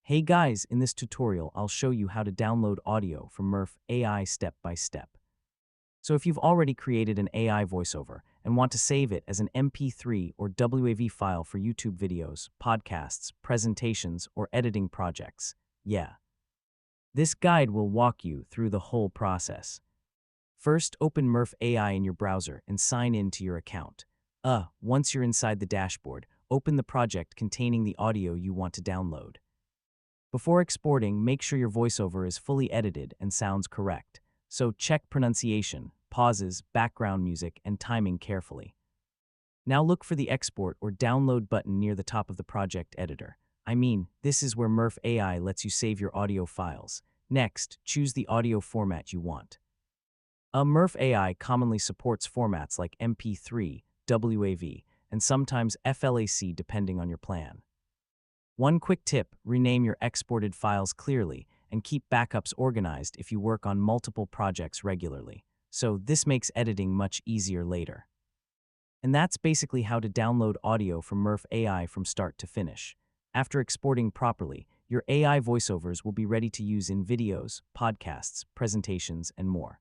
Hey guys, in this tutorial, I'll show you how to download audio from Murf AI step by step. So if you've already created an AI voiceover and want to save it as an MP3 or WAV file for YouTube videos, podcasts, presentations, or editing projects, this guide will walk you through the whole process. First, open Murf AI in your browser and sign in to your account. Once you're inside the dashboard, open the project containing the audio you want to download. Before exporting, make sure your voiceover is fully edited and sounds correct. So check pronunciation, pauses, background music, and timing carefully. Now look for the export or download button near the top of the project editor. This is where Murf AI lets you save your audio files. Next, choose the audio format you want. Murf AI commonly supports formats like MP3, WAV, and sometimes FLAC depending on your plan. One quick tip, rename your exported files clearly and keep backups organized if you work on multiple projects regularly. So this makes editing much easier later. And that's basically how to download audio from Murf AI from start to finish. After exporting properly, your AI voiceovers will be ready to use in videos, podcasts, presentations, and more.